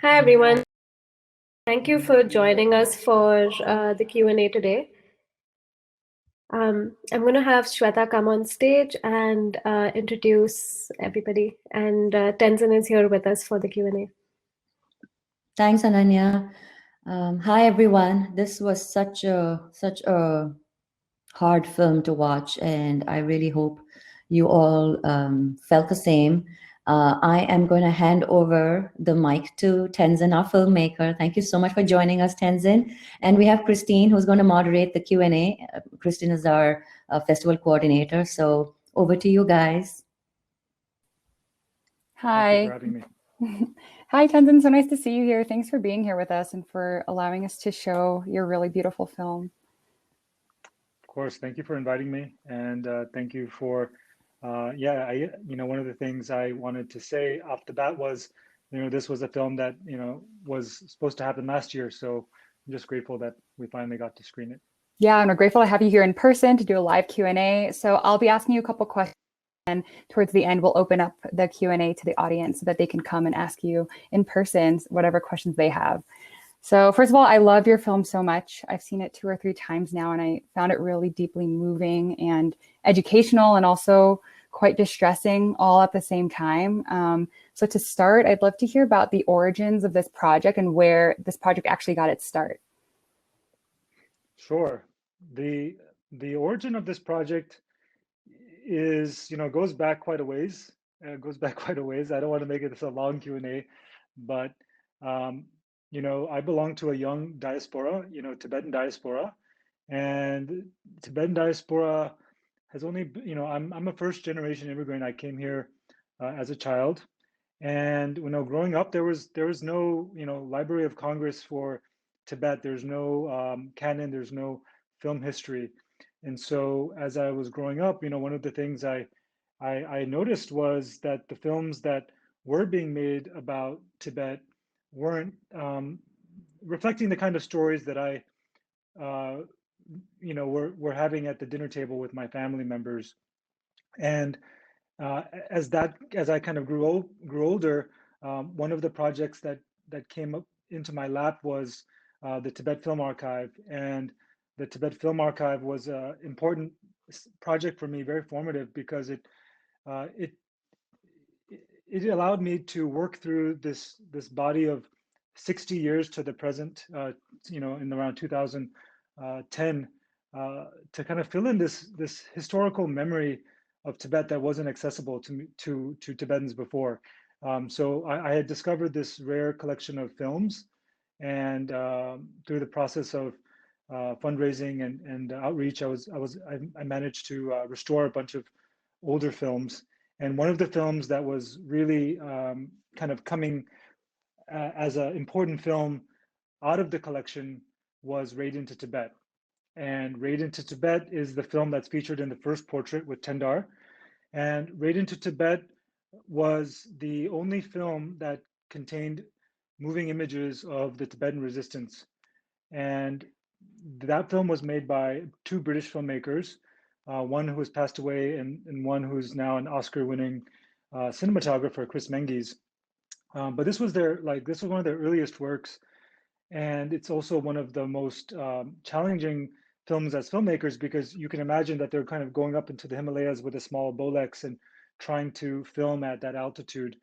Hi everyone. Thank you for joining us for the Q&A today. I'm going to have Shweta come on stage and introduce everybody. And Tenzin is here with us for the Q&A. Thanks, Ananya. Hi, everyone. This was such a hard film to watch, and I really hope you all felt the same. I am going to hand over the mic to Tenzin, our filmmaker. Thank you so much for joining us, Tenzin. And we have Christine, who's going to moderate the Q&A. Christine is our festival coordinator. So over to you guys. Hi. Thank you for having me. Hi, Tenzin. So nice to see you here. Thanks for being here with us and for allowing us to show your really beautiful film. Of course, thank you for inviting me, and thank you for, one of the things I wanted to say off the bat was, this was a film that, was supposed to happen last year, so I'm just grateful that we finally got to screen it. Yeah, and we're grateful to have you here in person to do a live Q&A. So I'll be asking you a couple questions, and towards the end, we'll open up the Q&A to the audience so that they can come and ask you in person whatever questions they have. So first of all, I love your film so much. I've seen it 2 or 3 times now, and I found it really deeply moving and educational and also quite distressing all at the same time. So to start, I'd love to hear about the origins of this project and where this project actually got its start. Sure. The origin of this project is, goes back quite a ways. I don't want to make it a long Q&A, but I belong to a young diaspora, Tibetan diaspora, and Tibetan diaspora has only, I'm a first generation immigrant. I came here as a child, and growing up, there was no, Library of Congress for Tibet. There's no canon. There's no film history, and so as I was growing up, one of the things I noticed was that the films that were being made about Tibet weren't reflecting the kind of stories that I, were having at the dinner table with my family members. And as I kind of grew older, one of the projects that came up into my lap was the Tibet Film Archive, and the Tibet Film Archive was an important project for me, very formative, because uh, it it allowed me to work through this body of 60 years to the present, in around 2010, to kind of fill in this historical memory of Tibet that wasn't accessible to Tibetans before. So I had discovered this rare collection of films, and through the process of fundraising and outreach, I managed to restore a bunch of older films. And one of the films that was really kind of coming as an important film out of the collection was Raid into Tibet. And Raid into Tibet is the film that's featured in the first portrait with Tendar. And Raid into Tibet was the only film that contained moving images of the Tibetan resistance. And that film was made by 2 British filmmakers, one who has passed away and one who's now an Oscar-winning cinematographer, Chris Menges. But this was one of their earliest works, and it's also one of the most challenging films as filmmakers, because you can imagine that they're kind of going up into the Himalayas with a small Bolex and trying to film at that altitude.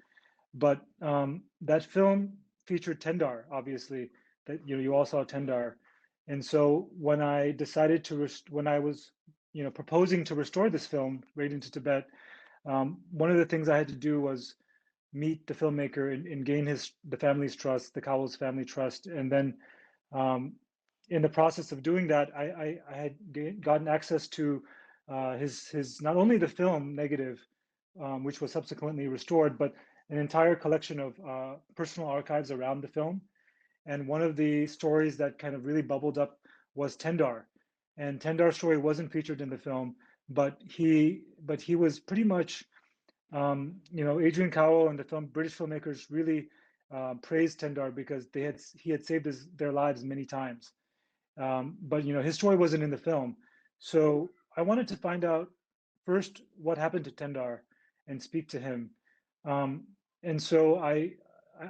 But that film featured Tendar, obviously, that you all saw Tendar. And so when I decided when I was proposing to restore this film, Raid into Tibet, one of the things I had to do was meet the filmmaker and gain the family's trust, the Cowles family trust. And then in the process of doing that, I had gotten access to his not only the film Negative, which was subsequently restored, but an entire collection of personal archives around the film. And one of the stories that kind of really bubbled up was Tendar. And Tendar's story wasn't featured in the film, but he was pretty much, Adrian Cowell and the British filmmakers really praised Tendar because he had saved their lives many times. But his story wasn't in the film. So I wanted to find out first what happened to Tendar and speak to him. And so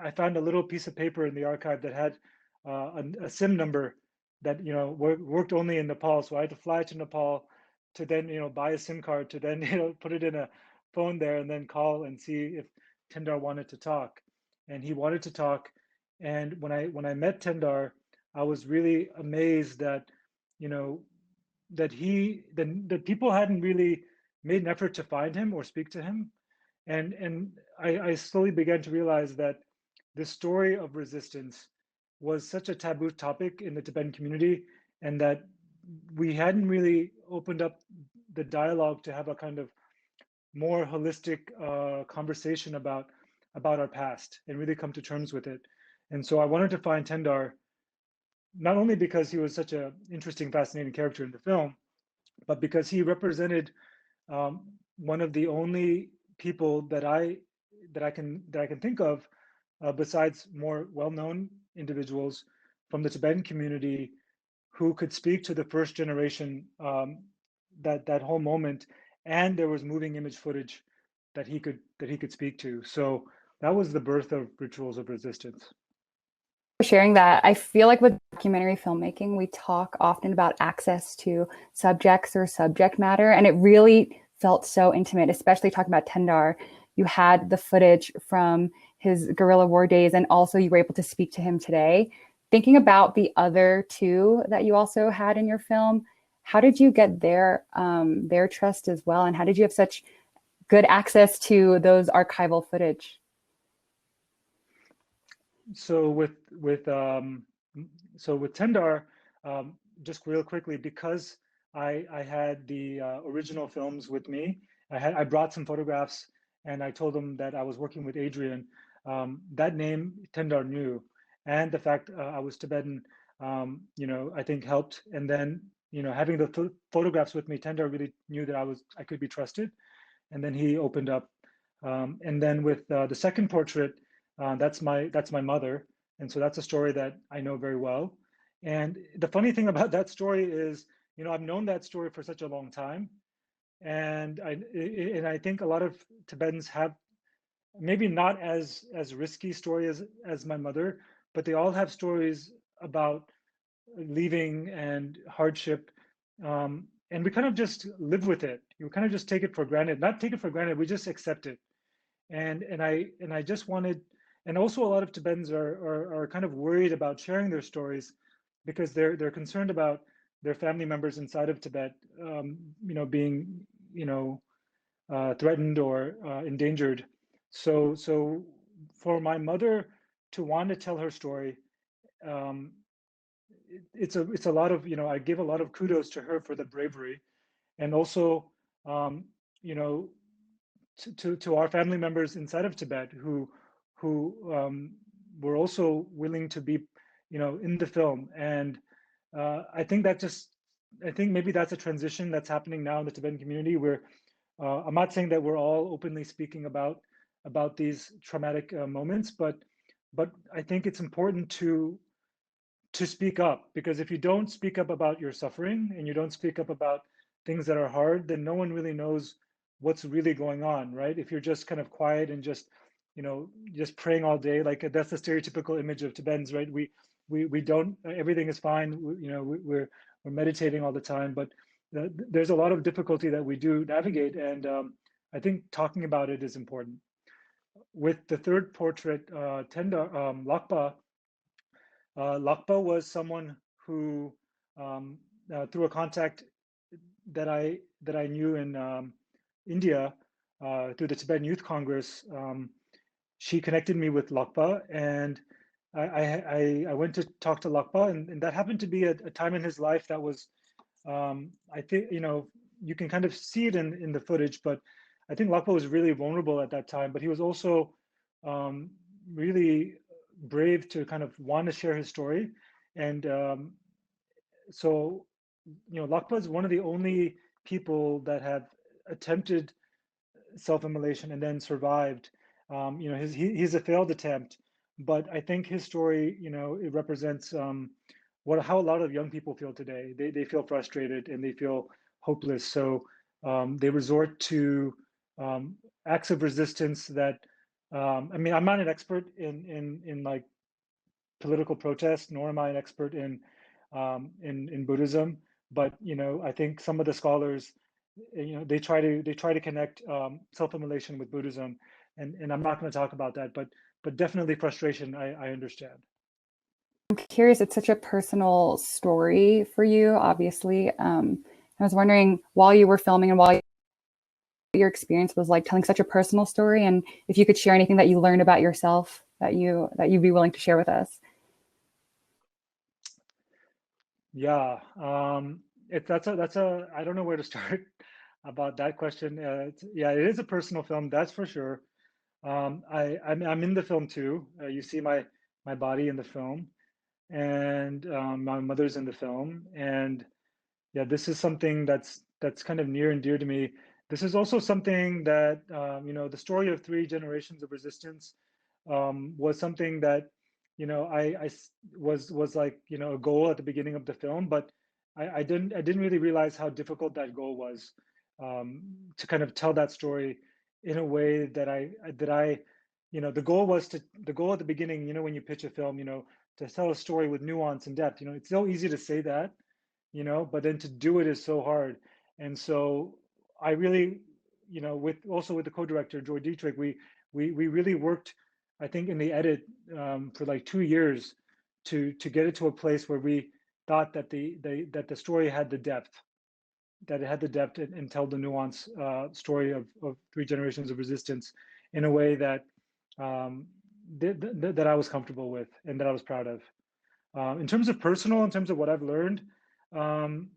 I found a little piece of paper in the archive that had a SIM number that worked only in Nepal. So I had to fly to Nepal to then buy a SIM card to then put it in a phone there and then call and see if Tendar wanted to talk. And he wanted to talk. And when I met Tendar, I was really amazed that that people hadn't really made an effort to find him or speak to him. And I slowly began to realize that the story of resistance was such a taboo topic in the Tibetan community, and that we hadn't really opened up the dialogue to have a kind of more holistic conversation about our past and really come to terms with it. And so I wanted to find Tendar, not only because he was such an interesting, fascinating character in the film, but because he represented one of the only people that I can think of, besides more well-known individuals from the Tibetan community, who could speak to the first generation, that whole moment, and there was moving image footage that he could speak to. So that was the birth of Rituals of Resistance. For sharing that. I feel like with documentary filmmaking, we talk often about access to subjects or subject matter, and it really felt so intimate, especially talking about Tendar. You had the footage from his guerrilla war days, and also you were able to speak to him today. Thinking about the other two that you also had in your film, how did you get their trust as well, and how did you have such good access to those archival footage? So with Tendar, just real quickly, because I had the original films with me, I brought some photographs, and I told them that I was working with Adrian. That name Tendar knew, and the fact I was Tibetan, I think helped. And then having the photographs with me, Tendar really knew that I could be trusted, and then he opened up. And then with the second portrait, that's my mother, and so that's a story that I know very well. And the funny thing about that story is, I've known that story for such a long time, and I think a lot of Tibetans have maybe not as risky story as my mother, but they all have stories about leaving and hardship, and we kind of just live with it. You kind of just take it for granted, not take it for granted, we just accept it. And I just wanted, and also a lot of Tibetans are kind of worried about sharing their stories, because they're concerned about their family members inside of Tibet, being threatened or endangered. So for my mother to want to tell her story, it's a lot of, I give a lot of kudos to her for the bravery, and also to our family members inside of Tibet who were also willing to be in the film. And I think maybe that's a transition that's happening now in the Tibetan community, where I'm not saying that we're all openly speaking about these traumatic moments, but I think it's important to speak up, because if you don't speak up about your suffering and you don't speak up about things that are hard, then no one really knows what's really going on, right? If you're just kind of quiet and just just praying all day, like that's the stereotypical image of Tibetans, right? We don't, everything is fine, we're meditating all the time, but there's a lot of difficulty that we do navigate, and I think talking about it is important. With the third portrait, Lakpa, Lakpa was someone who, through a contact that I knew in India, through the Tibetan Youth Congress, she connected me with Lakpa, and I went to talk to Lakpa, and that happened to be a time in his life that was, I think, you can kind of see it in the footage, but I think Lakpa was really vulnerable at that time, but he was also really brave to kind of want to share his story. And so Lakpa is one of the only people that have attempted self-immolation and then survived. He's a failed attempt, but I think his story, it represents how a lot of young people feel today. They feel frustrated and they feel hopeless, so they resort to acts of resistance that I mean, I'm not an expert in like political protest, nor am I an expert in Buddhism. But you know, I think some of the scholars, you know, they try to connect self-immolation with Buddhism, and I'm not going to talk about that, but definitely frustration. I understand. I'm curious, it's such a personal story for you, obviously. I was wondering, while you were filming and while your experience was like telling such a personal story, and if you could share anything that you learned about yourself that you'd be willing to share with us. Yeah, that's a I don't know where to start about that question. Yeah, it is a personal film, that's for sure. I'm in the film too. You see my body in the film, and my mother's in the film, and yeah, this is something that's kind of near and dear to me. This is also something that you know, the story of three generations of resistance was something that, you know, was like, you know, a goal at the beginning of the film, but I didn't really realize how difficult that goal was, to kind of tell that story in a way that I, you know, the goal at the beginning, you know, when you pitch a film, you know, to tell a story with nuance and depth. You know, it's so easy to say that, you know, but then to do it is so hard. And so I really, you know, with also with the co-director Joy Dietrich, we really worked, I think, in the edit for like 2 years to get it to a place where we thought that that the story had the depth, that it had the depth, and tell the nuance story of three generations of resistance in a way that that I was comfortable with and that I was proud of. In terms of personal, in terms of what I've learned, um,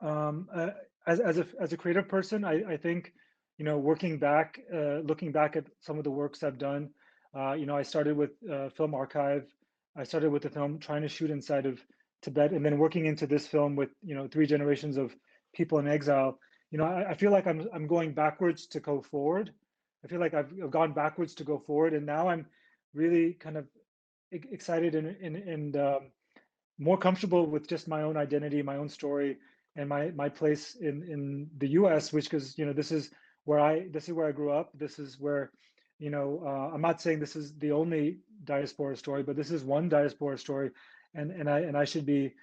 um, uh, as a creative person, I think, you know, working back, looking back at some of the works I've done, you know, I started with Film Archive. I started with the film trying to shoot inside of Tibet, and then working into this film with, you know, three generations of people in exile. You know, I feel like I'm going backwards to go forward. I feel like I've gone backwards to go forward, and now I'm really kind of excited and more comfortable with just my own identity, my own story, and my place in the U.S. Which, because, you know, this is where I grew up. This is where, you know, I'm not saying this is the only diaspora story, but this is one diaspora story, and I should be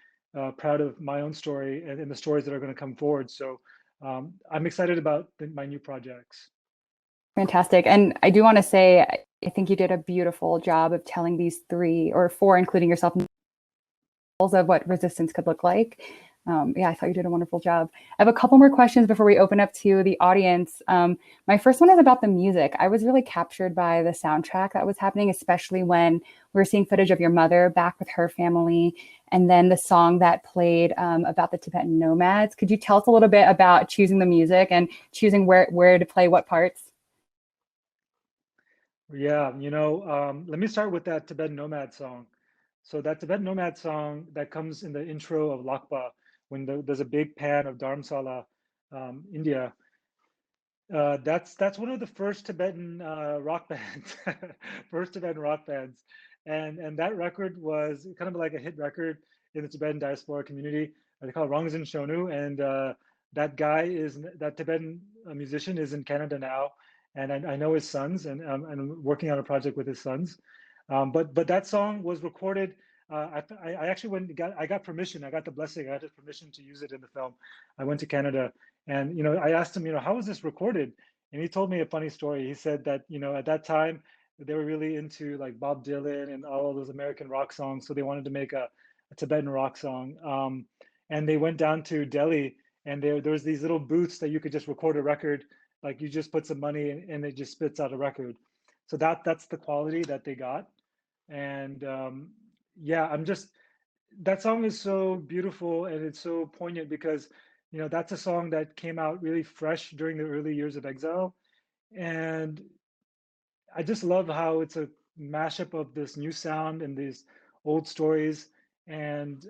proud of my own story and the stories that are going to come forward. So I'm excited about my new projects. Fantastic. And I do want to say, I think you did a beautiful job of telling these three or four, including yourself, of what resistance could look like. Yeah, I thought you did a wonderful job. I have a couple more questions before we open up to the audience. My first one is about the music. I was really captured by the soundtrack that was happening, especially when we were seeing footage of your mother back with her family, and then the song that played about the Tibetan nomads. Could you tell us a little bit about choosing the music and choosing where to play what parts? Yeah, you know, let me start with that Tibetan Nomad song. So that Tibetan Nomad song that comes in the intro of Lakpa, when there's a big pan of Dharamsala, India. That's one of the first Tibetan rock bands, first Tibetan rock bands, and that record was kind of like a hit record in the Tibetan diaspora community. They call it Rongzin Shonu, and that Tibetan musician is in Canada now, and I know his sons, and I'm working on a project with his sons. But that song was recorded. I actually I got permission. I got the blessing. I got his permission to use it in the film. I went to Canada, and, you know, I asked him, you know, how was this recorded? And he told me a funny story. He said that, you know, at that time they were really into like Bob Dylan and all those American rock songs, so they wanted to make a Tibetan rock song. And they went down to Delhi, and there was these little booths that you could just record a record. Like, you just put some money in, and it just spits out a record. So that's the quality that they got. And yeah, that song is so beautiful, and it's so poignant because, you know, that's a song that came out really fresh during the early years of exile. And I just love how it's a mashup of this new sound and these old stories. And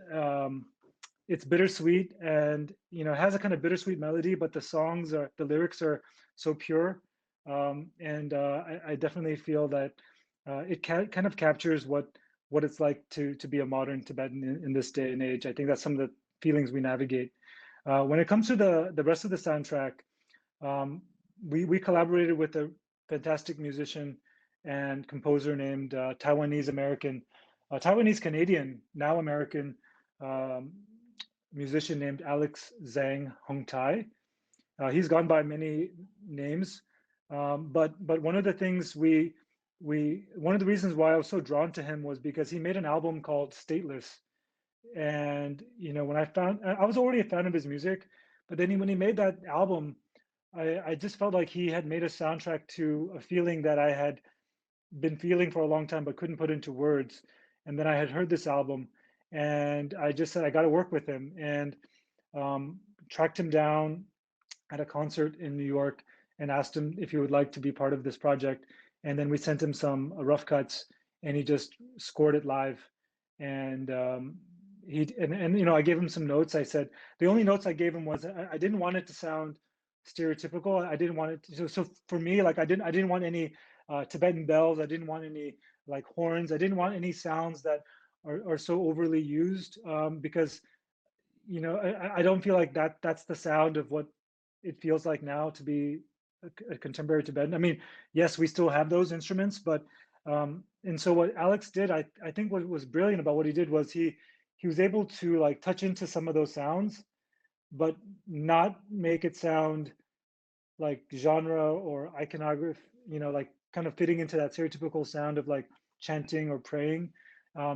it's bittersweet, and, you know, it has a kind of bittersweet melody, but the lyrics are so pure. And I definitely feel that it kind of captures what it's like to be a modern Tibetan in this day and age. I think that's some of the feelings we navigate. When it comes to the rest of the soundtrack, we collaborated with fantastic musician and composer named Taiwanese Canadian, now American musician named Alex Zhang Hongtai. He's gone by many names, but one of the things one of the reasons why I was so drawn to him was because he made an album called Stateless. And when I was already a fan of his music, but then when he made that album, I just felt like he had made a soundtrack to a feeling that I had been feeling for a long time but couldn't put into words. And then I had heard this album, and I just said I got to work with him, and tracked him down at a concert in New York and asked him if he would like to be part of this project. And then we sent him some rough cuts, and he just scored it live. And I gave him some notes. I said the only notes I gave him was I didn't want it to sound stereotypical. I didn't want it to, so for me, like I didn't want any Tibetan bells. I didn't want any like horns. I didn't want any sounds that are so overly used, because I don't feel like that's the sound of what it feels like now to be a contemporary Tibetan. I mean, yes, we still have those instruments, but and so what Alex did, I think what was brilliant about what he did was he was able to like touch into some of those sounds, but not make it sound like genre or iconography, like kind of fitting into that stereotypical sound of like chanting or praying.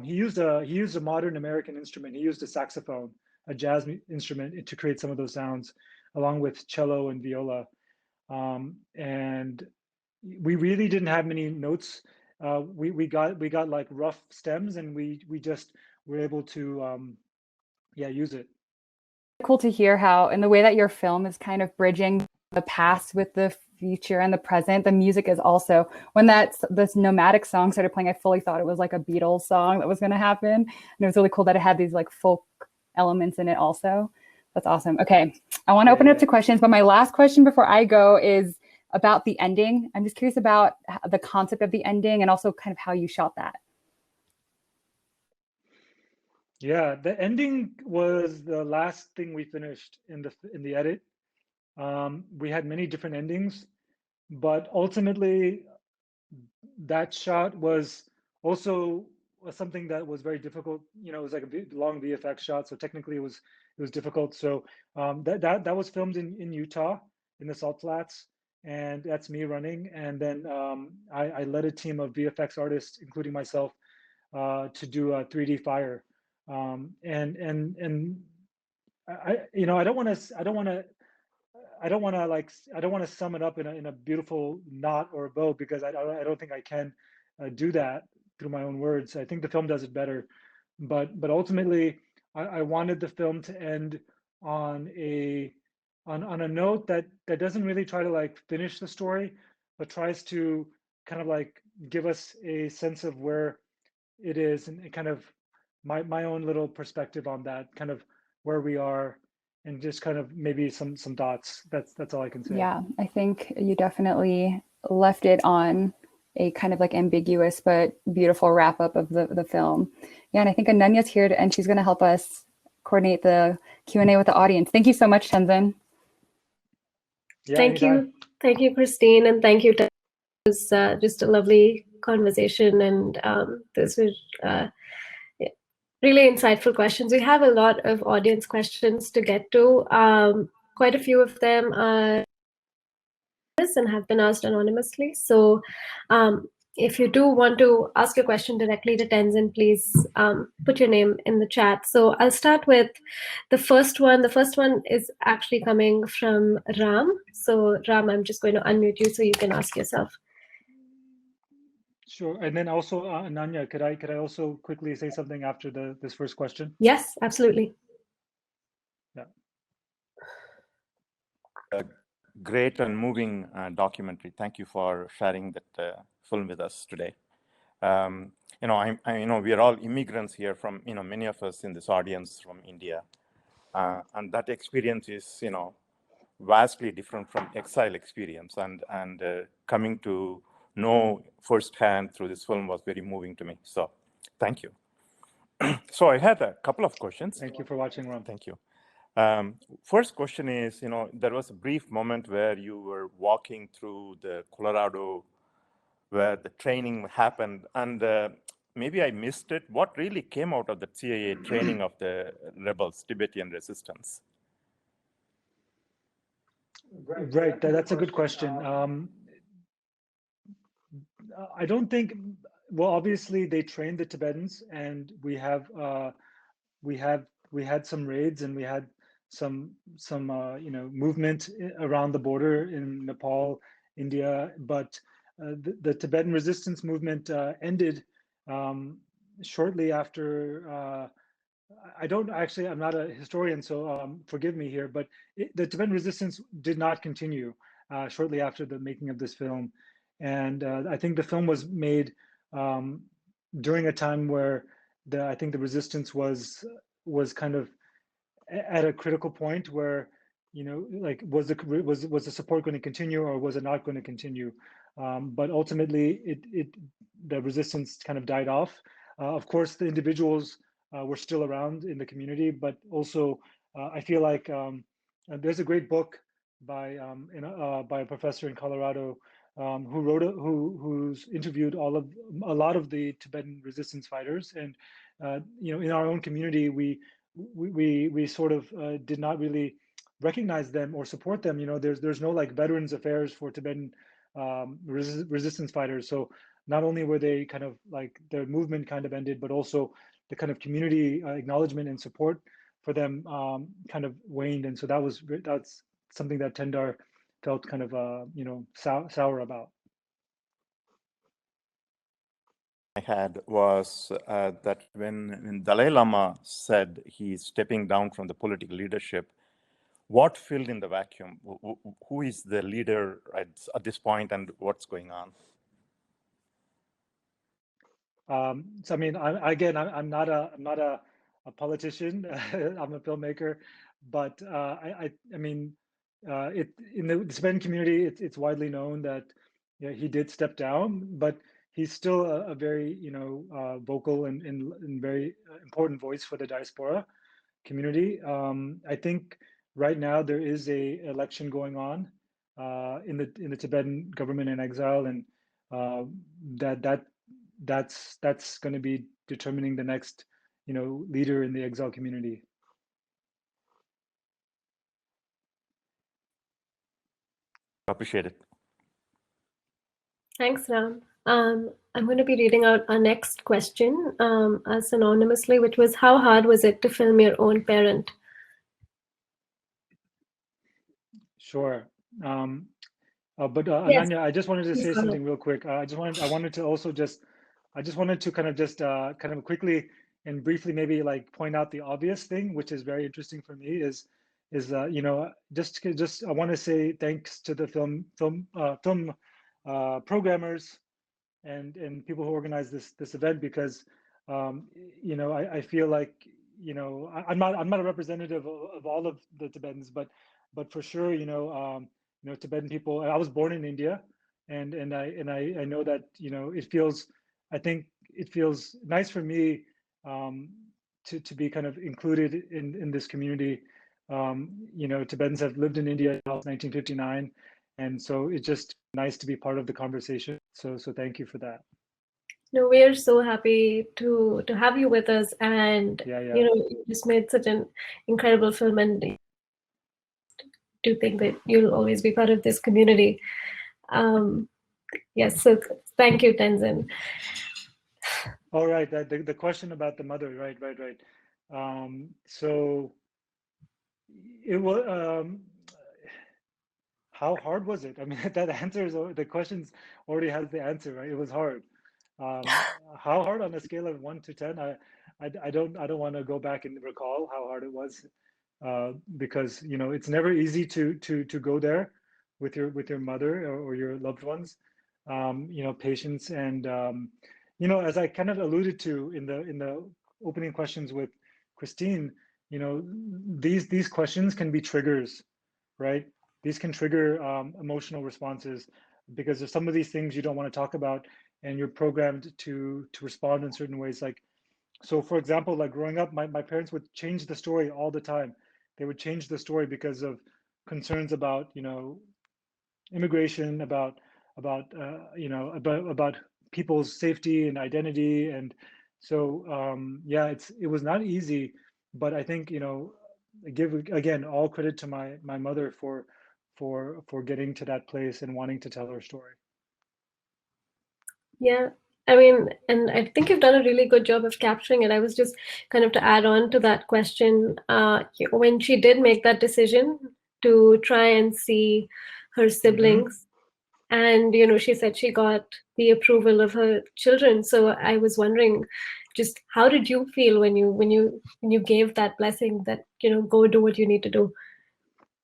He used a modern American instrument. He used a saxophone, a jazz instrument, to create some of those sounds, along with cello and viola. And we really didn't have many notes. We got like rough stems, and we just were able to use it. Cool to hear how, in the way that your film is kind of bridging the past with the future and the present, the music is also, when this nomadic song started playing, I fully thought it was like a Beatles song that was going to happen. And it was really cool that it had these like folk elements in it also. That's awesome. Okay, I want to open it up to questions, but my last question before I go is about the ending. I'm just curious about the concept of the ending and also kind of how you shot that. Yeah, the ending was the last thing we finished in the edit. We had many different endings, but ultimately that shot was also something that was very difficult. It was like a long VFX shot, so technically it was difficult. So that was filmed in Utah, in the Salt Flats, and that's me running. And then I led a team of VFX artists, including myself, to do a 3D fire. And I don't want to sum it up in a beautiful knot or a bow, because I don't think I can do that through my own words. I think the film does it better, but ultimately I wanted the film to end on a note that doesn't really try to like finish the story, but tries to kind of like give us a sense of where it is, and kind of my own little perspective on that, kind of where we are, and just kind of maybe some dots. That's all I can say. Yeah, I think you definitely left it on a kind of like ambiguous but beautiful wrap up of the film. Yeah, and I think Ananya's here and she's going to help us coordinate the Q&A with the audience. Thank you so much, Tenzin. Yeah, Thank anytime. you, Christine, and thank you. It was just a lovely conversation, and this was really insightful questions. We have a lot of audience questions to get to. Quite a few of them are and have been asked anonymously. So if you do want to ask a question directly to Tenzin, please put your name in the chat. So I'll start with the first one. The first one is actually coming from Ram. So Ram, I'm just going to unmute you so you can ask yourself. Sure. And then also, Ananya, could I also quickly say something after this first question? Yes, absolutely. Yeah. Great and moving documentary. Thank you for sharing that film with us today. We are all immigrants here from, many of us in this audience from India. And that experience is, vastly different from exile experience. And coming to know firsthand through this film was very moving to me. So thank you. So I had a couple of questions. Thank you for watching, Ram. Thank you. First question is, there was a brief moment where you were walking through the Colorado where the training happened, and maybe I missed it. What really came out of the CIA training of the rebels, Tibetan resistance? Right, that's a good question. I don't think, well, obviously they trained the Tibetans, and we had some raids, and we had some movement around the border in Nepal, India, but the Tibetan resistance movement ended shortly after. I'm not a historian, so forgive me here, but the Tibetan resistance did not continue shortly after the making of this film. And I think the film was made during a time where I think the resistance was kind of at a critical point where, like, was the support going to continue, or was it not going to continue? But ultimately, the resistance kind of died off. Of course, the individuals were still around in the community, but also I feel like there's a great book by a professor in Colorado who's interviewed a lot of the Tibetan resistance fighters, and in our own community we sort of did not really recognize them or support them. There's no like veterans affairs for Tibetan resistance fighters. So not only were they kind of like their movement kind of ended, but also the kind of community acknowledgement and support for them kind of waned. And so that's something that Tendar felt kind of sour about. I had was that when Dalai Lama said he's stepping down from the political leadership, what filled in the vacuum? Who is the leader at this point, and what's going on? So I mean, I'm not a politician. I'm a filmmaker, but I mean, in the Tibetan community, it's widely known that he did step down, but he's still a very vocal and very important voice for the diaspora community. I think right now there is a election going on in the Tibetan government in exile, and that's going to be determining the next leader in the exile community. Appreciate it. Thanks, Ram. I'm going to be reading out our next question as anonymously, which was, how hard was it to film your own parent? Sure. But Yes. Ananya, I just wanted to Please say go something real quick. I wanted to kind of just kind of quickly and briefly maybe like point out the obvious thing, which is very interesting for me, is just I want to say thanks to the film programmers and people who organize this event, because I feel like I'm not a representative of all of the Tibetans, but for sure Tibetan people. I was born in India, and I know that I think it feels nice for me to be kind of included in this community. Tibetans have lived in India since 1959, and so it's just nice to be part of the conversation. So thank you for that. No, we are so happy to have you with us, and you just made such an incredible film, and do think that you'll always be part of this community. Yes, so thank you, Tenzin. All right, the question about the mother, right. So it was. How hard was it? I mean, that answer is, the questions already has the answer, right? It was hard. How hard on a scale of 1 to 10? I don't want to go back and recall how hard it was, because it's never easy to go there with your mother or your loved ones. Patience and as I kind of alluded to in the opening questions with Christine, these questions can be triggers, right? These can trigger emotional responses, because there's some of these things you don't want to talk about, and you're programmed to respond in certain ways. Like, so for example, like growing up, my parents would change the story all the time. would change the story because of concerns about, you know, immigration, about you know, about people's safety and identity. And so yeah, it was not easy, but I think, you know, I give again all credit to my mother for getting to that place and wanting to tell her story. Yeah, I mean, and I think you've done a really good job of capturing it. I was just kind of to add on to that question, when she did make that decision to try and see her siblings, and you know, she said she got the approval of her children. So I was wondering, just how did you feel when you gave that blessing that, you know, go do what you need to do?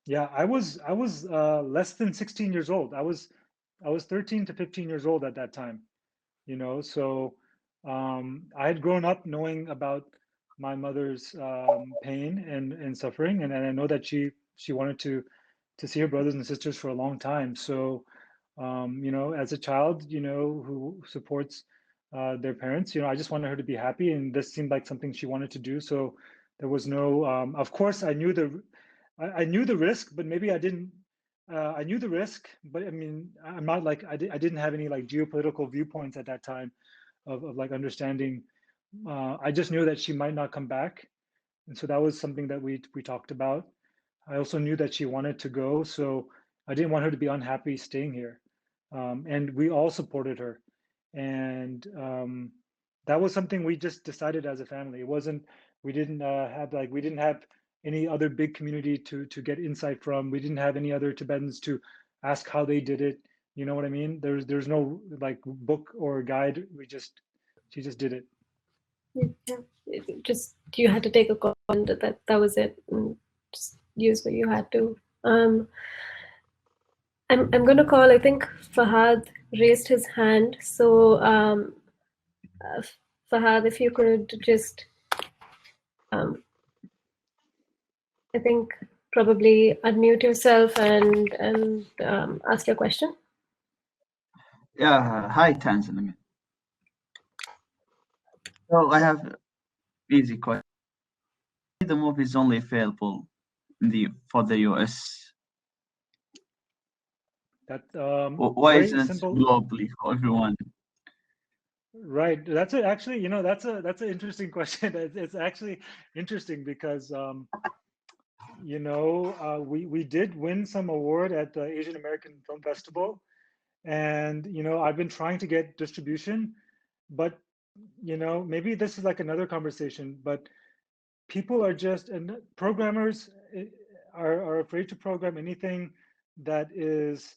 Yeah, I was less than 16 years old. I was 13 to 15 years old at that time, you know. So I had grown up knowing about my mother's pain and suffering, and I know that she wanted to see her brothers and sisters for a long time. So you know, as a child, you know, who supports their parents, you know, I just wanted her to be happy, and this seemed like something she wanted to do. So there was no, of course, I knew I knew the risk, but maybe I didn't. I knew the risk, but I mean, I'm not like I didn't have any like geopolitical viewpoints at that time of like understanding. I just knew that she might not come back, and so that was something that we talked about. I also knew that she wanted to go, so I didn't want her to be unhappy staying here, and we all supported her, and that was something we just decided as a family. It wasn't we didn't we didn't have any other big community to get insight from. We didn't have any other Tibetans to ask how they did it. You know what I mean? There's no like book or guide. She just did it. Yeah, just you had to take a call, and that was it. And just use what you had to. I'm going to call. I think Fahad raised his hand. So Fahad, if you could just, I think probably unmute yourself and ask your question. Yeah, hi Tanzania. So I have easy question. The movie is only available for the US. That Why very isn't it simple. globally for everyone? Right. That's a, actually, you know, that's an interesting question. It's actually interesting because you know, we did win some award at the Asian American Film Festival, and you know, I've been trying to get distribution, but you know, maybe this is like another conversation, but people are just, and programmers are afraid to program anything that is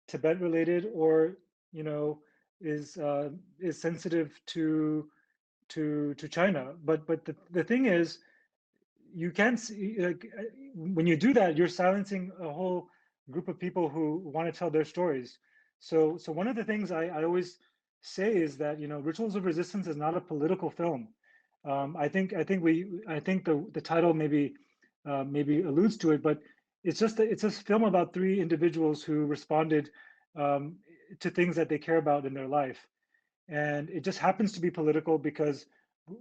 Tibet related, or you know, is sensitive to China. But the thing is, you can't see, like, when you do that, you're silencing a whole group of people who want to tell their stories. So one of the things I always say is that, you know, Rituals of Resistance is not a political film. I think the title maybe maybe alludes to it, but it's a film about three individuals who responded to things that they care about in their life, and it just happens to be political because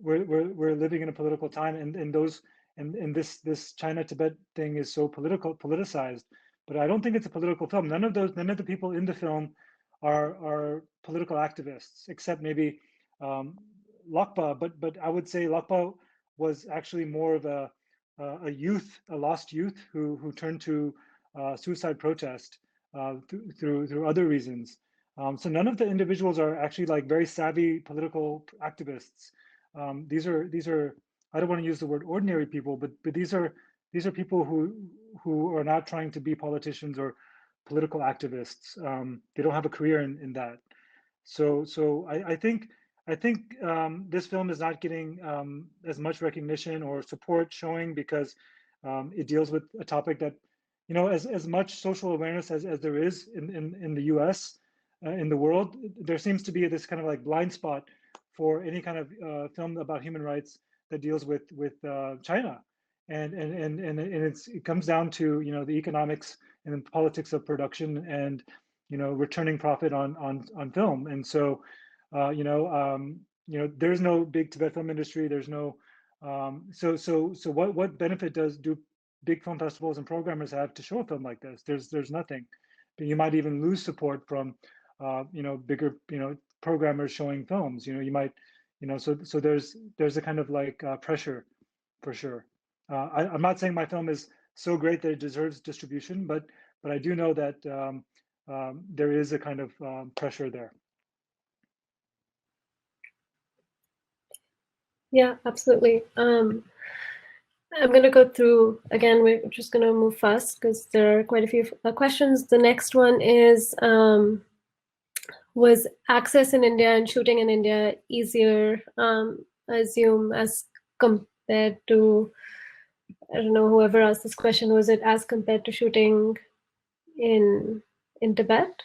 we're living in a political time, and those and this China Tibet thing is so politicized. But I don't think it's a political film. None of the people in the film are political activists, except maybe Lakpa. But I would say Lakpa was actually more of a lost youth who turned to suicide protest through other reasons. So none of the individuals are actually like very savvy political activists. These are I don't want to use the word ordinary people, but these are people who are not trying to be politicians or political activists. They don't have a career in that. So I think this film is not getting as much recognition or support showing because it deals with a topic that, you know, as much social awareness as there is in the US, in the world, there seems to be this kind of like blind spot for any kind of film about human rights that deals with China, and it comes down to, you know, the economics and the politics of production, and you know, returning profit on film. And so you know, there's no big Tibet film industry. There's no So what benefit do big film festivals and programmers have to show a film like this? There's nothing. But you might even lose support from bigger programmers showing films. You might so there's a kind of like pressure for sure. I'm not saying my film is so great that it deserves distribution, but I do know that there is a kind of pressure there. Yeah, absolutely. I'm going to go through, again, we're just going to move fast because there are quite a few questions. The next one is, was access in India and shooting in India easier, I assume, as compared to, I don't know, whoever asked this question, was it as compared to shooting in Tibet,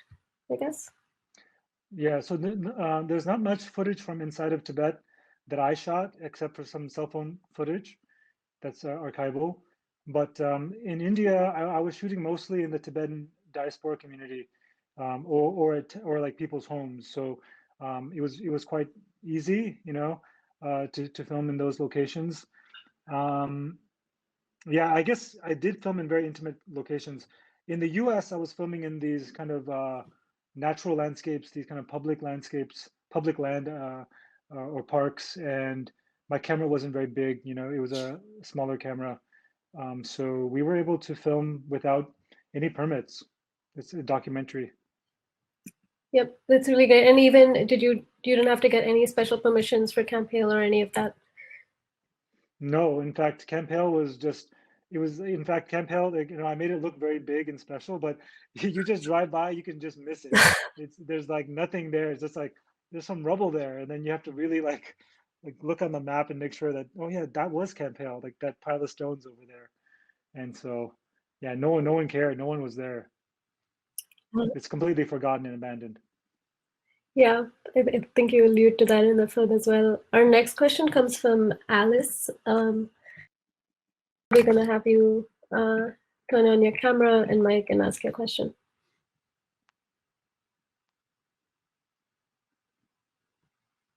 I guess? Yeah, so there's not much footage from inside of Tibet that I shot, except for some cell phone footage that's archival. But in India, I was shooting mostly in the Tibetan diaspora community, or like people's homes. So it was quite easy, to film in those locations. Yeah, I guess I did film in very intimate locations. In the US, I was filming in these kind of natural landscapes, these kind of public landscapes, public land or parks, and my camera wasn't very big, it was a smaller camera. So we were able to film without any permits. It's a documentary. Yep, that's really great. And even you didn't have to get any special permissions for Camp Hale or any of that? No, in fact, Camp Hale was just, it was, in fact, Camp Hale, like, I made it look very big and special, but you just drive by, you can just miss it. There's like nothing there. It's just like, there's some rubble there. And then you have to really like look on the map and make sure that, oh yeah, that was Camp Hale, like that pile of stones over there. And so, yeah, no one cared. No one was there. It's completely forgotten and abandoned. Yeah, I think you allude to that in the film as well. Our next question comes from Alice. We're going to have you turn on your camera and mic and ask your question.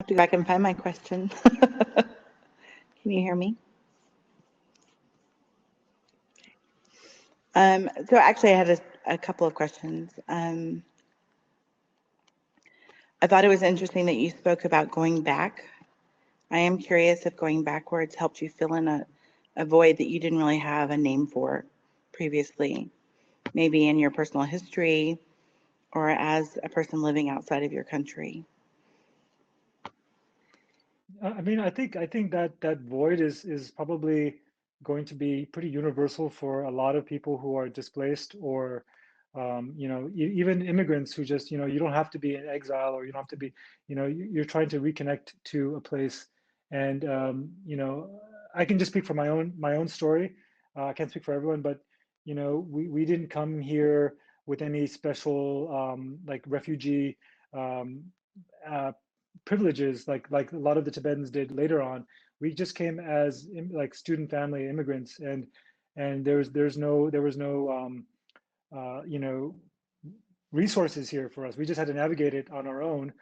See if I can find my question. Can you hear me? So actually I had a couple of questions. I thought it was interesting that you spoke about going back. I am curious if going backwards helped you fill in a void that you didn't really have a name for previously, maybe in your personal history or as a person living outside of your country. I mean, I think that void is probably going to be pretty universal for a lot of people who are displaced, or even immigrants who just, you don't have to be in exile, or you don't have to be, you're trying to reconnect to a place. And I can just speak for my own story. I can't speak for everyone, but we didn't come here with any special like refugee privileges like a lot of the Tibetans did later on. We just came as like student family immigrants, and there was no resources here for us. We just had to navigate it on our own.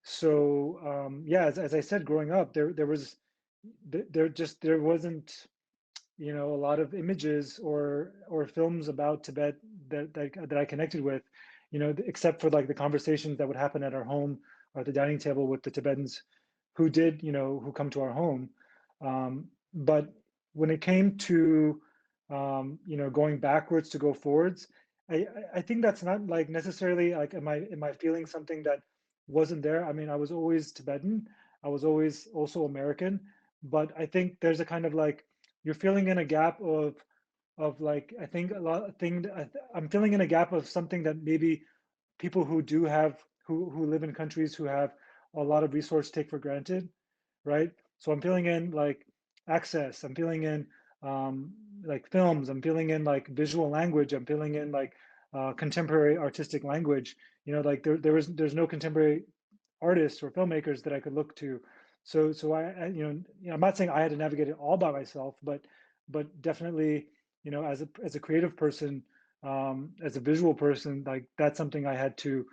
So yeah, as I said, growing up, there wasn't a lot of images or films about Tibet that I connected with, except for like the conversations that would happen at our home or at the dining table with the Tibetans who come to our home. But when it came to going backwards to go forwards, I think that's not like necessarily like am I feeling something that wasn't there. I mean, I was always Tibetan, I was always also American, but I think there's a kind of like you're filling in a gap of like, I think a lot of thing I'm filling in a gap of something that maybe people who do have who live in countries who have a lot of resource take for granted, right? So I'm filling in like access, I'm filling in like films, I'm filling in like visual language, I'm filling in like contemporary artistic language. Like there's no contemporary artists or filmmakers that I could look to. So I'm not saying I had to navigate it all by myself, but definitely, as a creative person, as a visual person, like that's something I had to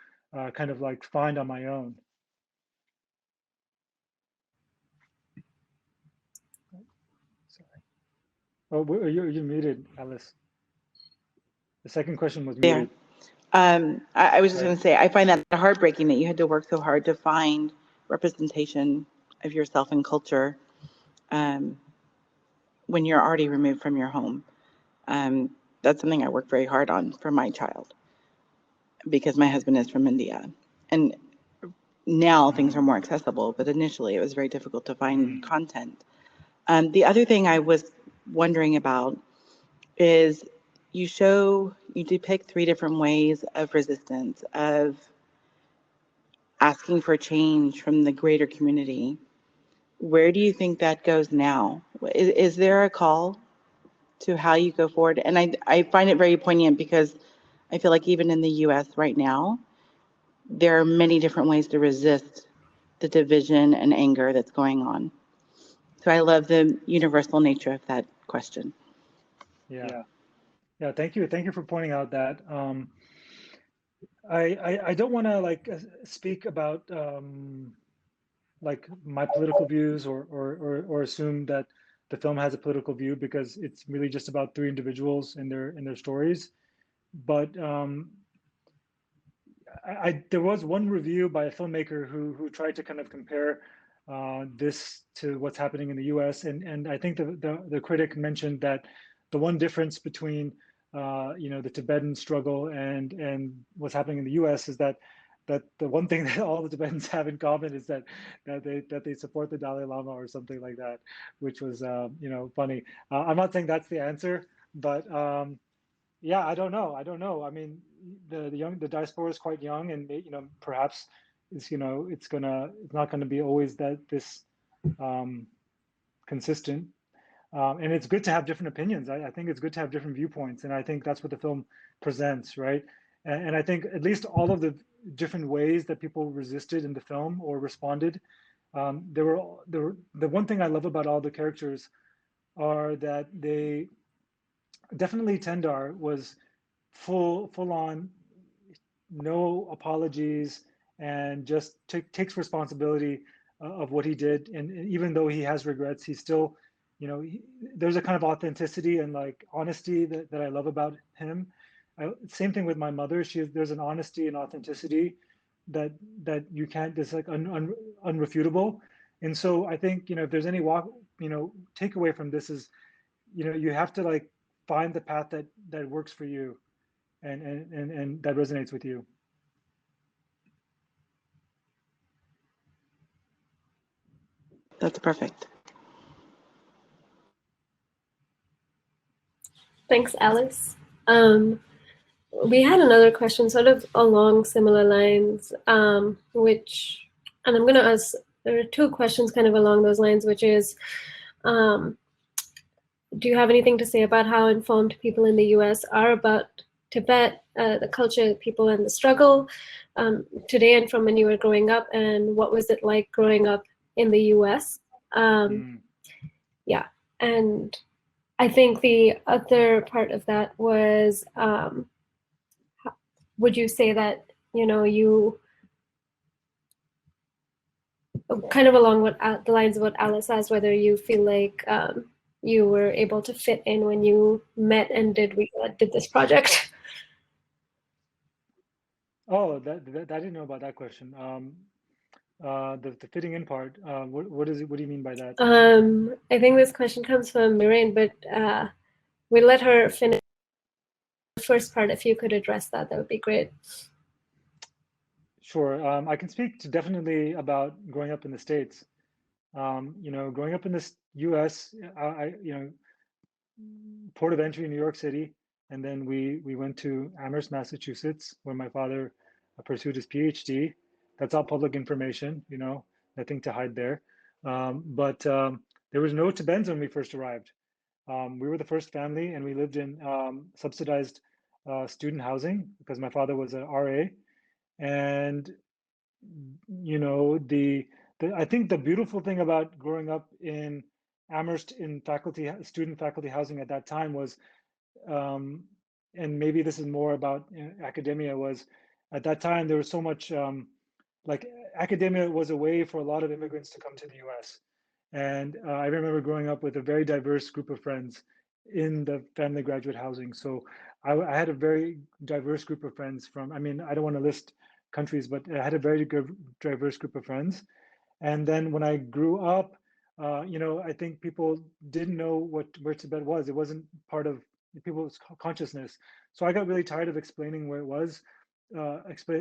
kind of like find on my own. Oh, you're muted, Alice. The second question was There. muted. I was just Right. going to say, I find that heartbreaking that you had to work so hard to find representation of yourself and culture when you're already removed from your home. That's something I work very hard on for my child because my husband is from India. And now things are more accessible, but initially it was very difficult to find content. The other thing I was wondering about is you depict 3 different ways of resistance, of asking for change from the greater community. Where do you think that goes now? Is there a call to how you go forward? And I find it very poignant because I feel like even in the US right now, there are many different ways to resist the division and anger that's going on. So I love the universal nature of that question. Yeah. Yeah. Thank you. Thank you for pointing out that. I don't want to like speak about like my political views or assume that the film has a political view, because it's really just about 3 individuals and their stories. But there was one review by a filmmaker who tried to kind of compare this to what's happening in the U.S. and I think the critic mentioned that the one difference between the Tibetan struggle and what's happening in the U.S. is that the one thing that all the Tibetans have in common is that they support the Dalai Lama or something like that, which was funny. I'm not saying that's the answer, but yeah, I don't know. I mean, the diaspora is quite young, and perhaps it's not gonna be always this consistent. And it's good to have different opinions. I think it's good to have different viewpoints, and I think that's what the film presents, right? And I think at least all of the different ways that people resisted in the film or responded, the one thing I love about all the characters are that they definitely Tendar was full on, no apologies, and just takes responsibility of what he did. And even though he has regrets, he still, there's a kind of authenticity and like honesty that I love about him. Same thing with my mother. There's an honesty and authenticity that you can't, it's like unrefutable. And so I think, if there's any takeaway from this is, you have to like find the path that works for you and that resonates with you. That's perfect. Thanks, Alice. We had another question sort of along similar lines, and I'm going to ask, there are 2 questions kind of along those lines, which is, do you have anything to say about how informed people in the US are about Tibet, the culture, people, and the struggle today and from when you were growing up? And what was it like growing up in the US? Yeah. And I think the other part of that was, would you say that, you kind of along the lines of what Alice asked, whether you feel like you were able to fit in when you met and did this project? Oh, I didn't know about that question. The fitting in part. What is it? What do you mean by that? I think this question comes from Mirain, but we'll let her finish the first part. If you could address that would be great. Sure. I can speak to definitely about growing up in the States. Growing up in the U.S., port of entry in New York City, and then we went to Amherst, Massachusetts, where my father pursued his PhD. That's all public information, nothing to hide there. But there was no Tibetans when we first arrived. We were the first family, and we lived in subsidized student housing because my father was an RA. And I think the beautiful thing about growing up in Amherst in student faculty housing at that time was, and maybe this is more about academia, was at that time there was so much like academia was a way for a lot of immigrants to come to the US. And I remember growing up with a very diverse group of friends in the family graduate housing. So I had a very diverse group of friends from, I mean, I don't want to list countries, but I had a very good, diverse group of friends. And then when I grew up, you know, I think people didn't know where Tibet was. It wasn't part of people's consciousness. So I got really tired of explaining where it was,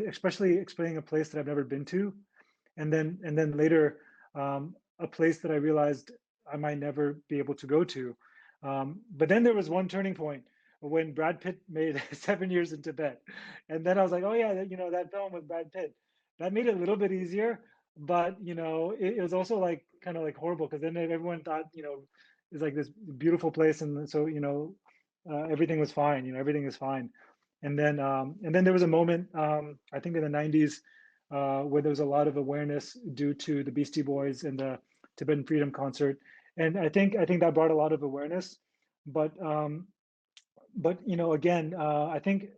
especially explaining a place that I've never been to. And then later, a place that I realized I might never be able to go to. But then there was one turning point when Brad Pitt made 7 Years in Tibet. And then I was like, oh yeah, you know, that film with Brad Pitt. That made it a little bit easier, but you know, it was also like kind of like horrible because then everyone thought, you know, it's like this beautiful place, and so you know, everything was fine. You know, everything is fine. And then there was a moment, I think in the '90s, where there was a lot of awareness due to the Beastie Boys and the Tibetan Freedom Concert, and I think that brought a lot of awareness. But you know, again, I think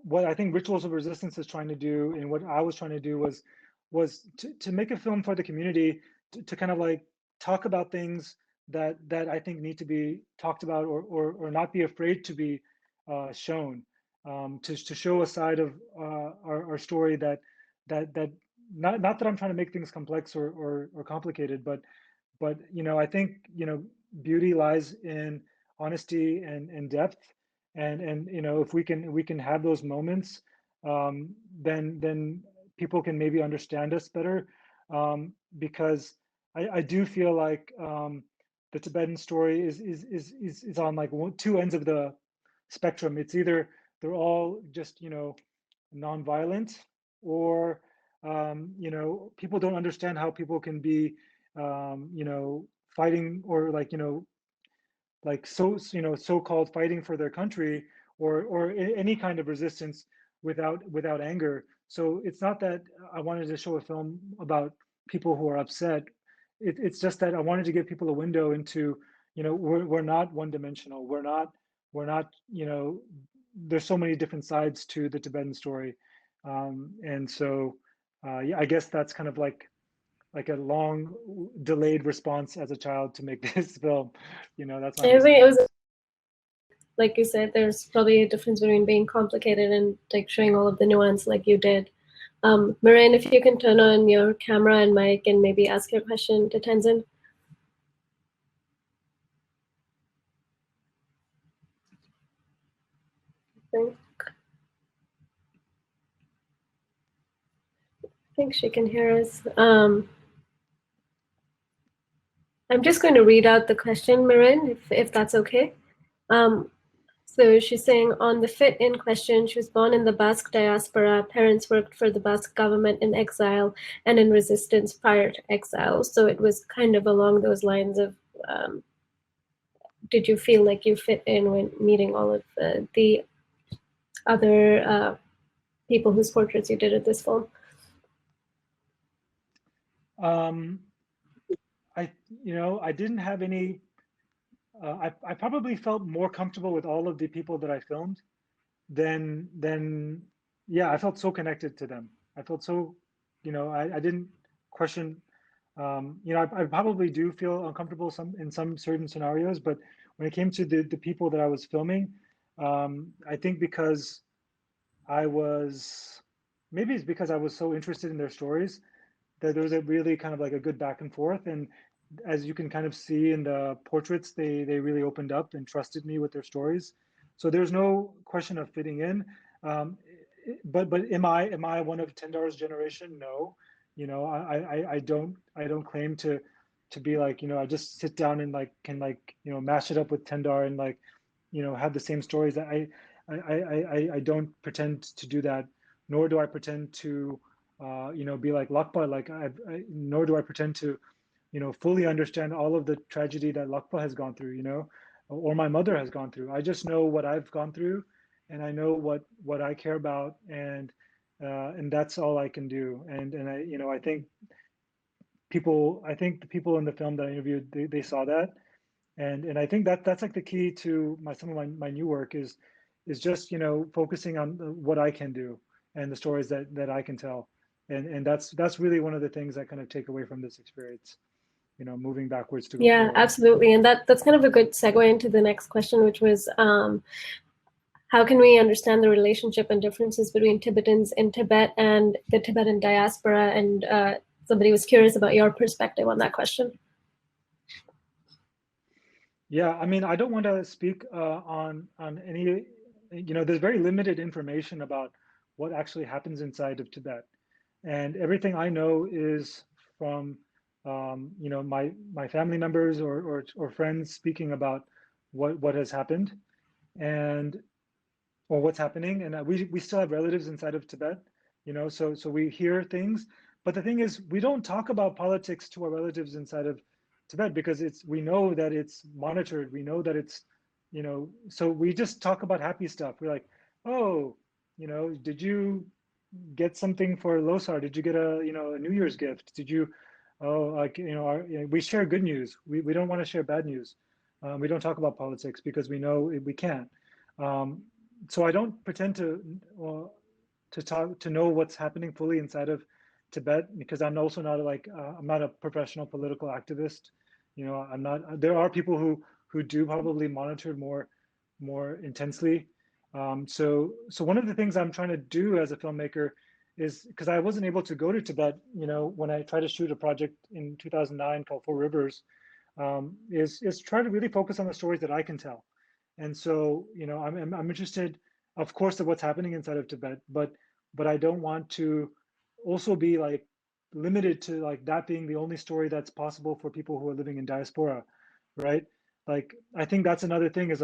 what I think Rituals of Resistance is trying to do, and what I was trying to do was to make a film for the community to kind of like talk about things that I think need to be talked about, or not be afraid to be shown, to show a side of our story that not that I'm trying to make things complex or complicated, but you know, I think, you know, beauty lies in honesty and depth, and you know, if we can have those moments, then people can maybe understand us better, because I do feel like the Tibetan story is on like two ends of the spectrum. It's either they're all just, you know, nonviolent, or you know, people don't understand how people can be you know, fighting, or like, you know, like, so you know, so-called fighting for their country, or any kind of resistance without anger. So it's not that I wanted to show a film about people who are upset. It's just that I wanted to give people a window into, you know, we're not one-dimensional. We're not, you know, there's so many different sides to the Tibetan story. And so yeah, I guess that's kind of like a long delayed response as a child to make this film. You know, that's my I think it response. was, like you said, there's probably a difference between being complicated and like showing all of the nuance like you did. Maren, if you can turn on your camera and mic and maybe ask your question to Tenzin. I think she can hear us. I'm just going to read out the question, Maren, if that's okay. So she's saying, on the fit in question, she was born in the Basque diaspora. Parents worked for the Basque government in exile and in resistance prior to exile. So it was kind of along those lines of, did you feel like you fit in when meeting all of the other people whose portraits you did at this film? You know, I didn't have any, I probably felt more comfortable with all of the people that I filmed than, yeah, I felt so connected to them. I felt so, you know, I didn't question, you know, I probably do feel uncomfortable in some certain scenarios, but when it came to the people that I was filming, I think because maybe it's because I was so interested in their stories, that there was a really kind of like a good back and forth. And as you can kind of see in the portraits, they really opened up and trusted me with their stories. So there's no question of fitting in. But am I one of Tendar's generation? No. You know, I don't claim to be like, you know, I just sit down and like can like, you know, mash it up with Tendar and like, you know, have the same stories. I don't pretend to do that, nor do I pretend to you know, be like Lakpa. Like nor do I pretend to, you know, fully understand all of the tragedy that Lakpa has gone through, you know, or my mother has gone through. I just know what I've gone through, and I know what I care about, and that's all I can do. And I, you know, I think the people in the film that I interviewed, they saw that, and I think that's like the key to some of my new work is just, you know, focusing on what I can do and the stories that I can tell, and that's really one of the things I kind of take away from this experience. moving backwards to go Yeah, forward. absolutely. And that's kind of a good segue into the next question, which was how can we understand the relationship and differences between Tibetans in Tibet and the Tibetan diaspora? And somebody was curious about your perspective on that question. Yeah, I mean, I don't want to speak on any, there's very limited information about what actually happens inside of Tibet. And everything I know is from, my family members or friends speaking about what has happened and or what's happening. And we still have relatives inside of Tibet, so we hear things. But the thing is, we don't talk about politics to our relatives inside of Tibet because we know that it's monitored. We know that it's, so we just talk about happy stuff. We're like, oh, did you get something for Losar? Did you get a New Year's gift? Did you, we share good news. We don't want to share bad news. We don't talk about politics because we know we can't. So I don't pretend to know what's happening fully inside of Tibet because I'm also not I'm not a professional political activist. I'm not. There are people who do probably monitor more intensely. So one of the things I'm trying to do as a filmmaker is, because I wasn't able to go to Tibet, when I tried to shoot a project in 2009 called Four Rivers, is try to really focus on the stories that I can tell. And so, I'm interested, of course, in what's happening inside of Tibet, but I don't want to also be limited to that being the only story that's possible for people who are living in diaspora, right? I think that's another thing is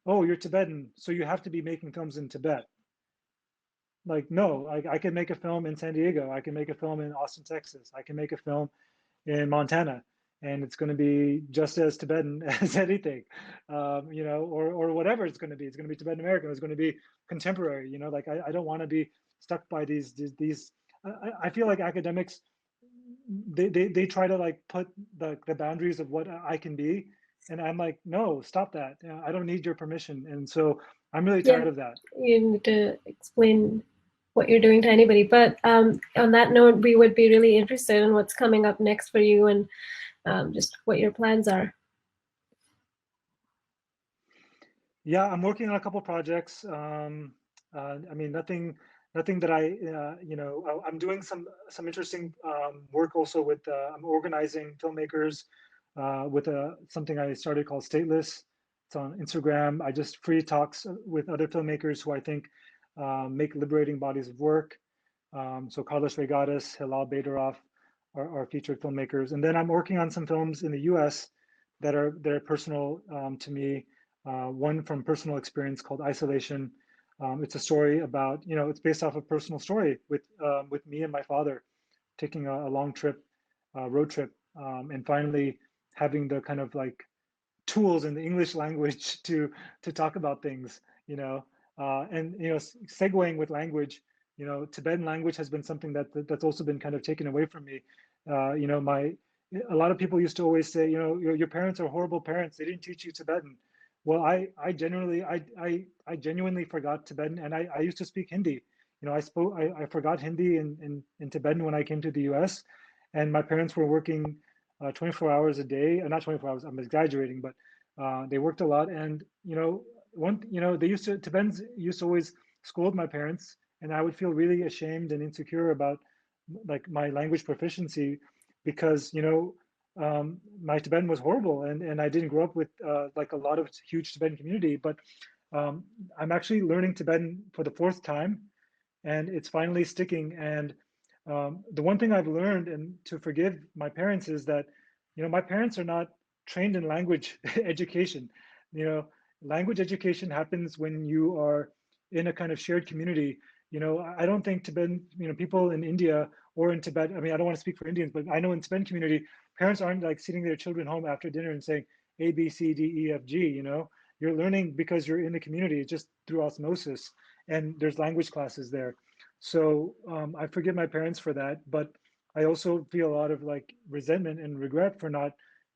oh, you're Tibetan, so you have to be making films in Tibet. No, I can make a film in San Diego. I can make a film in Austin, Texas. I can make a film in Montana, and it's going to be just as Tibetan as anything, or whatever it's going to be. It's going to be Tibetan American. It's going to be contemporary. I don't want to be stuck by these. I feel like academics, they try to put the boundaries of what I can be, and I'm like, no, stop that. I don't need your permission, and so I'm really tired of that. You need to explain what you're doing to anybody. But on that note, we would be really interested in what's coming up next for you and just what your plans are. Yeah, I'm working on a couple projects. I mean, nothing that I'm doing some interesting work also with, I'm organizing filmmakers with something I started called Stateless. It's on Instagram. I just free talks with other filmmakers who I think make liberating bodies of work. So Carlos Regadas, Hilal Beidarov are featured filmmakers. And then I'm working on some films in the US that are personal to me. One from personal experience called Isolation. It's a story about, it's based off a personal story with me and my father taking a long trip, road trip, and finally having the kind of tools in the English language to talk about things, and segueing with language, Tibetan language has been something that's also been kind of taken away from me. A lot of people used to always say, your parents are horrible parents. They didn't teach you Tibetan. Well, I genuinely forgot Tibetan, and I used to speak Hindi. I forgot Hindi in Tibetan when I came to the U.S., and my parents were working 24 hours a day. Not 24 hours. I'm exaggerating, but they worked a lot. And Tibetans used to always scold my parents, and I would feel really ashamed and insecure about my language proficiency because my Tibetan was horrible, and I didn't grow up with a lot of huge Tibetan community. But I'm actually learning Tibetan for the 4th time, and it's finally sticking. And the one thing I've learned, and to forgive my parents, is that my parents are not trained in language education. Language education happens when you are in a kind of shared community. I don't think Tibetan, people in India or in Tibet, I mean, I don't want to speak for Indians, but I know in Tibetan community, parents aren't sitting their children home after dinner and saying A, B, C, D, E, F, G. You're learning because you're in the community, just through osmosis, and there's language classes there. So I forgive my parents for that, but I also feel a lot of resentment and regret for not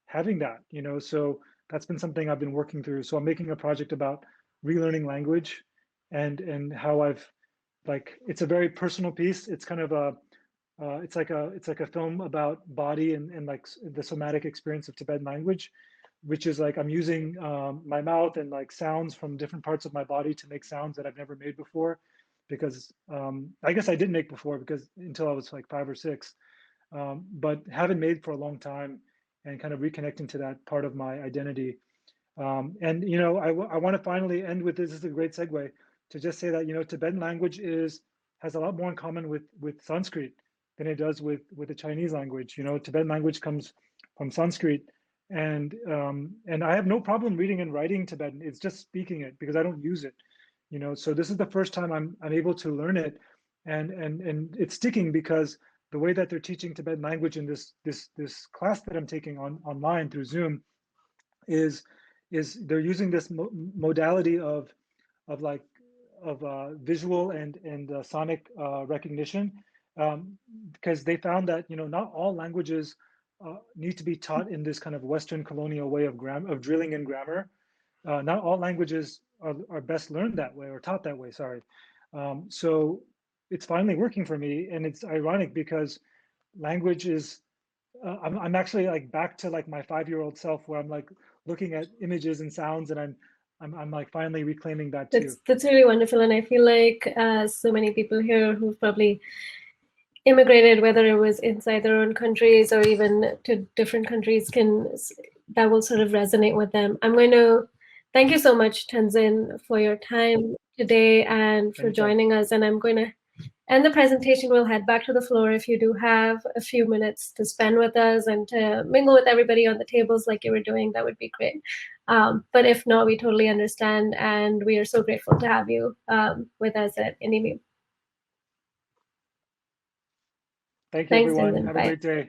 having that. So that's been something I've been working through. So I'm making a project about relearning language and how I've it's a very personal piece. It's kind of it's like a film about body and like the somatic experience of Tibetan language, which is like I'm using my mouth and like sounds from different parts of my body to make sounds that I've never made before, because I guess I didn't make before because until I was like 5 or 6, but haven't made for a long time, and kind of reconnecting to that part of my identity. And you know, I want to finally end with this. This is a great segue to just say that, you know, Tibetan language has a lot more in common with Sanskrit than it does with the Chinese language. You know, Tibetan language comes from Sanskrit, and I have no problem reading and writing Tibetan. It's just speaking it because I don't use it. You know, so this is the first time I'm able to learn it, and it's sticking because the way that they're teaching Tibetan language in this class that I'm taking online through Zoom is they're using this modality of visual and sonic recognition, because they found that, you know, not all languages need to be taught in this kind of Western colonial way of drilling in grammar. Not all languages are best learned that way or taught that way. Sorry. So it's finally working for me, and it's ironic because language is. I'm actually like back to like my 5-year-old self, where I'm like looking at images and sounds, and I'm like finally reclaiming that too. That's really wonderful, and I feel like so many people here who've probably immigrated, whether it was inside their own countries or even to different countries, that will sort of resonate with them. I'm going to thank you so much, Tenzin, for your time today and for joining us. And I'm going to end the presentation. We'll head back to the floor. If you do have a few minutes to spend with us and to mingle with everybody on the tables like you were doing, that would be great. But if not, we totally understand, and we are so grateful to have you with us at INDIEME. Thank you, everyone. Have a great day.